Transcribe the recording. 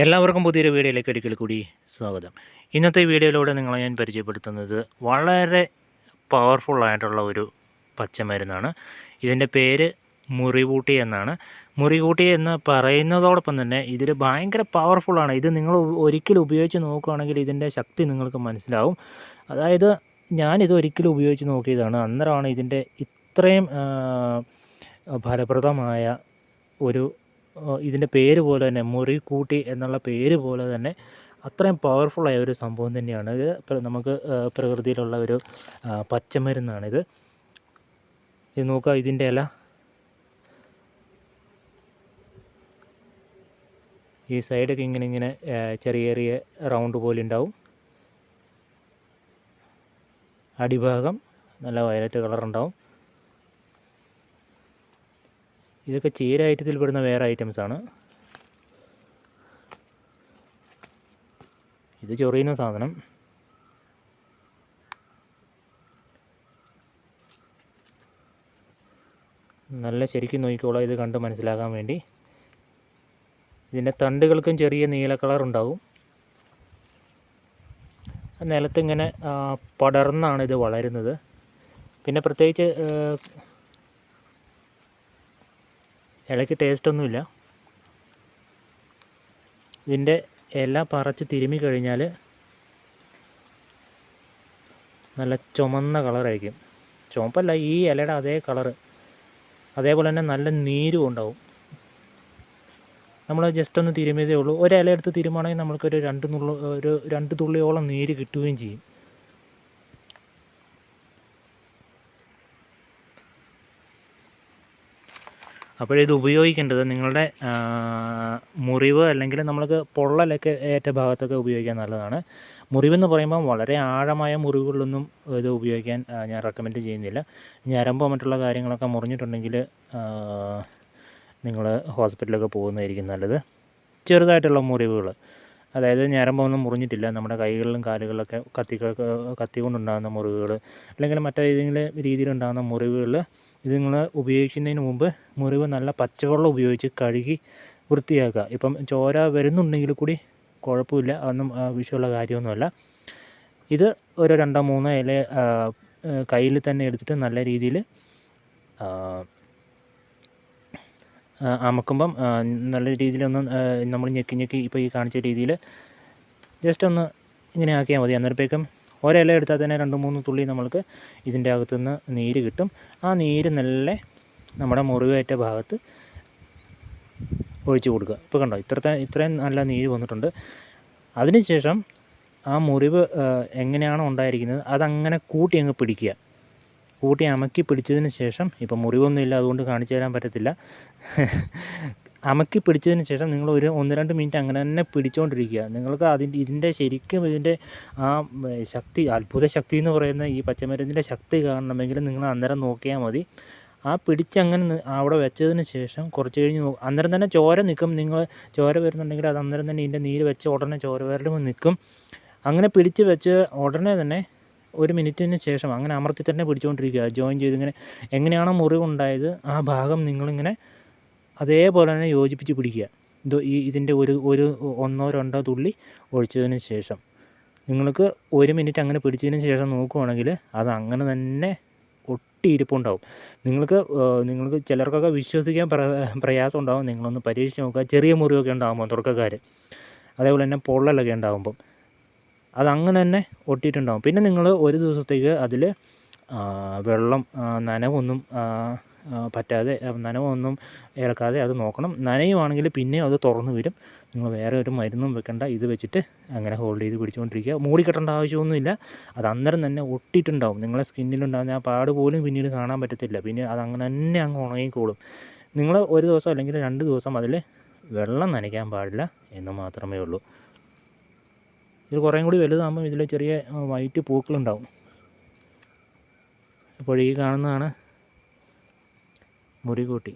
എല്ലാവർക്കും പുതിയൊരു വീഡിയോയിലേക്ക് ഒരിക്കൽ കൂടി സ്വാഗതം. ഇന്നത്തെ വീഡിയോയിലൂടെ നിങ്ങളെ ഞാൻ പരിചയപ്പെടുത്തുന്നത് വളരെ പവർഫുള്ളായിട്ടുള്ള ഒരു പച്ചമരുന്നാണ്. ഇതിൻ്റെ പേര് മുറികൂട്ടി എന്നാണ്. മുറികൂട്ടി എന്ന് പറയുന്നതോടൊപ്പം തന്നെ ഇതിൽ ഭയങ്കര പവർഫുള്ളാണ്. ഇത് നിങ്ങൾ ഒരിക്കലും ഉപയോഗിച്ച് നോക്കുകയാണെങ്കിൽ ഇതിൻ്റെ ശക്തി നിങ്ങൾക്ക് മനസ്സിലാവും. അതായത് ഞാനിത് ഒരിക്കലും ഉപയോഗിച്ച് നോക്കിയതാണ്. അന്നേരമാണ് ഇതിൻ്റെ ഇത്രയും ഫലപ്രദമായ ഒരു ഇതിൻ്റെ പേര് പോലെ തന്നെ മുറികൂട്ടി എന്നുള്ള പേര് പോലെ തന്നെ അത്രയും പവർഫുള്ളായ ഒരു സംഭവം തന്നെയാണ് ഇത്. നമുക്ക് പ്രകൃതിയിലുള്ള ഒരു പച്ചമരുന്നാണിത്. ഇത് നോക്കുക, ഇതിൻ്റെ ഇല ഈ സൈഡൊക്കെ ഇങ്ങനെ ചെറിയ ചെറിയ റൗണ്ട് പോലെ ഉണ്ടാവും. അടിഭാഗം നല്ല വയലറ്റ് കളറുണ്ടാവും. ഇതൊക്കെ ചീര ഐറ്റത്തിൽ പെടുന്ന വേറെ ഐറ്റംസാണ്. ഇത് ചൊറിയുന്ന സാധനം. നല്ല ശരിക്കും നോക്കിക്കോളാം ഇത് കണ്ട് മനസ്സിലാക്കാൻ വേണ്ടി. ഇതിൻ്റെ തണ്ടുകൾക്കും ചെറിയ നീല കളർ ഉണ്ടാവും. നിലത്തിങ്ങനെ പടർന്നാണ് ഇത് വളരുന്നത്. പിന്നെ പ്രത്യേകിച്ച് ഇലയ്ക്ക് ടേസ്റ്റൊന്നുമില്ല. ഇതിൻ്റെ ഇല പറിച്ച് തിരുമ്മി കഴിഞ്ഞാൽ നല്ല ചുമന്ന കളറായിരിക്കും. ചുവപ്പല്ല, ഈ ഇലയുടെ അതേ കളറ്. അതേപോലെ തന്നെ നല്ല നീരും ഉണ്ടാവും. നമ്മൾ ജസ്റ്റ് ഒന്ന് തിരുമിയതേ ഉള്ളൂ. ഒരു ഇല എടുത്ത് തിരുമാണെങ്കിൽ നമ്മൾക്കൊരു രണ്ട് തുള്ളിയോളം നീര് കിട്ടുകയും ചെയ്യും. അപ്പോഴിത് ഉപയോഗിക്കേണ്ടത് നിങ്ങളുടെ മുറിവ് അല്ലെങ്കിൽ നമ്മൾക്ക് പൊള്ളലൊക്കെ ഏറ്റ ഭാഗത്തൊക്കെ ഉപയോഗിക്കാൻ നല്ലതാണ്. മുറിവെന്ന് പറയുമ്പോൾ വളരെ ആഴമായ മുറിവുകളിലൊന്നും ഇത് ഉപയോഗിക്കാൻ ഞാൻ റെക്കമെൻഡ് ചെയ്യുന്നില്ല. ഞരമ്പോ മറ്റുള്ള കാര്യങ്ങളൊക്കെ മുറിഞ്ഞിട്ടുണ്ടെങ്കിൽ നിങ്ങൾ ഹോസ്പിറ്റലൊക്കെ പോകുന്നതായിരിക്കും നല്ലത്. ചെറുതായിട്ടുള്ള മുറിവുകൾ, അതായത് ഞരമ്പൊന്നും മുറിഞ്ഞിട്ടില്ല, നമ്മുടെ കൈകളിലും കാലുകളിലൊക്കെ കത്തി കൊണ്ടുണ്ടാകുന്ന മുറിവുകൾ അല്ലെങ്കിൽ മറ്റേതെങ്കിലും രീതിയിലുണ്ടാകുന്ന മുറിവുകൾ ഇത് നിങ്ങൾ ഉപയോഗിക്കുന്നതിന് മുമ്പ് മുറിവ് നല്ല പച്ചവെള്ളം ഉപയോഗിച്ച് കഴുകി വൃത്തിയാക്കുക. ഇപ്പം ചോര വരുന്നുണ്ടെങ്കിൽ കൂടി കുഴപ്പമില്ല, അതൊന്നും വിഷയമുള്ള കാര്യമൊന്നുമല്ല. ഇത് ഒരു 2-3 ഇല കയ്യിൽ തന്നെ എടുത്തിട്ട് നല്ല രീതിയിൽ അമക്കുമ്പം നല്ല രീതിയിലൊന്ന് നമ്മൾ ഞെക്കി ഇപ്പോൾ ഈ കാണിച്ച രീതിയിൽ ജസ്റ്റ് ഒന്ന് ഇങ്ങനെ ആക്കിയാൽ മതി. അന്നേരത്തേക്കും ഒരില എടുത്താൽ തന്നെ 2-3 തുള്ളി നമ്മൾക്ക് ഇതിൻ്റെ അകത്തുനിന്ന് നീര് കിട്ടും. ആ നീര് നല്ല നമ്മുടെ മുറിവേറ്റ ഭാഗത്ത് ഒഴിച്ച് കൊടുക്കുക. ഇപ്പോൾ കണ്ടോ, ഇത്രയും നല്ല നീര് വന്നിട്ടുണ്ട്. അതിനുശേഷം ആ മുറിവ് എങ്ങനെയാണോ ഉണ്ടായിരിക്കുന്നത് അതങ്ങനെ കൂട്ടി അങ്ങ് പിടിക്കുക. കൂട്ടി അമക്കി പിടിച്ചതിന് ശേഷം, ഇപ്പം മുറിവൊന്നുമില്ല അതുകൊണ്ട് കാണിച്ചു തരാൻ പറ്റത്തില്ല. അമക്കി പിടിച്ചതിന് ശേഷം നിങ്ങൾ ഒരു 1-2 മിനിറ്റ് അങ്ങനെ തന്നെ പിടിച്ചുകൊണ്ടിരിക്കുക. നിങ്ങൾക്ക് ഇതിൻ്റെ ശരിക്കും ഇതിൻ്റെ ആ ശക്തി, അത്ഭുത ശക്തി എന്ന് പറയുന്ന ഈ പച്ചമരുന്നിൻ്റെ ശക്തി കാണണമെങ്കിൽ നിങ്ങൾ അന്നേരം നോക്കിയാൽ മതി. ആ പിടിച്ചങ്ങനെ അവിടെ വെച്ചതിന് ശേഷം കുറച്ച് കഴിഞ്ഞ് അന്നേരം തന്നെ ചോര നിൽക്കും. നിങ്ങൾ ചോര വരുന്നുണ്ടെങ്കിൽ അത് അന്നേരം തന്നെ ഇതിൻ്റെ നീര് വെച്ച് ഉടനെ ചോര വരലും നിൽക്കും. അങ്ങനെ പിടിച്ച് വെച്ച് ഉടനെ തന്നെ 1 മിനിറ്റിന് ശേഷം അങ്ങനെ അമർത്തി തന്നെ പിടിച്ചുകൊണ്ടിരിക്കുക. ജോയിൻ ചെയ്ത് ഇങ്ങനെ എങ്ങനെയാണോ മുറിവുണ്ടായത് ആ ഭാഗം നിങ്ങളിങ്ങനെ അതേപോലെ തന്നെ യോജിപ്പിച്ച് പിടിക്കുക. ഇതിൻ്റെ ഒരു 1-2 തുള്ളി ഒഴിച്ചതിന് ശേഷം നിങ്ങൾക്ക് 1 മിനിറ്റ് അങ്ങനെ പിടിച്ചതിന് ശേഷം നോക്കുകയാണെങ്കിൽ അത് അങ്ങനെ തന്നെ ഒട്ടിയിരിപ്പുണ്ടാവും. നിങ്ങൾക്ക് ചിലർക്കൊക്കെ വിശ്വസിക്കാൻ പ്രയാസം ഉണ്ടാകും. നിങ്ങളൊന്ന് പരീക്ഷിച്ച് നോക്കുക. ചെറിയ മുറിവൊക്കെ ഉണ്ടാകുമ്പോൾ തുടക്കക്കാർ, അതേപോലെ തന്നെ പൊള്ളലൊക്കെ ഉണ്ടാകുമ്പം അതങ്ങനെ തന്നെ ഒട്ടിയിട്ടുണ്ടാകും. പിന്നെ നിങ്ങൾ ഒരു ദിവസത്തേക്ക് അതിൽ വെള്ളം നനവൊന്നും പറ്റാതെ, നനവൊന്നും ഇളക്കാതെ അത് നോക്കണം. നനയുവാണെങ്കിൽ പിന്നെയും അത് തുറന്നു വരും. നിങ്ങൾ വേറെ ഒരു മരുന്നും വെക്കേണ്ട, ഇത് വെച്ചിട്ട് അങ്ങനെ ഹോൾഡ് ചെയ്ത് പിടിച്ചുകൊണ്ടിരിക്കുക. മൂടിക്കെട്ടേണ്ട ആവശ്യമൊന്നുമില്ല. അത് അന്നേരം തന്നെ ഒട്ടിയിട്ടുണ്ടാവും. നിങ്ങളെ സ്കിന്നിലുണ്ടാകുന്ന ആ പാട് പോലും പിന്നീട് കാണാൻ പറ്റത്തില്ല. പിന്നെ അതങ്ങനെ തന്നെ അങ്ങ് ഉണങ്ങിക്കോളും. നിങ്ങൾ ഒരു ദിവസം അല്ലെങ്കിൽ 2 ദിവസം അതിൽ വെള്ളം നനയ്ക്കാൻ പാടില്ല എന്ന് മാത്രമേ ഉള്ളൂ. ഇത് കുറേയും കൂടി വലുതാകുമ്പം ഇതിൽ ചെറിയ വൈറ്റ് പൂക്കളുണ്ടാവും. അപ്പോൾ ഈ കാണുന്നതാണ് മുറികൂട്ടി.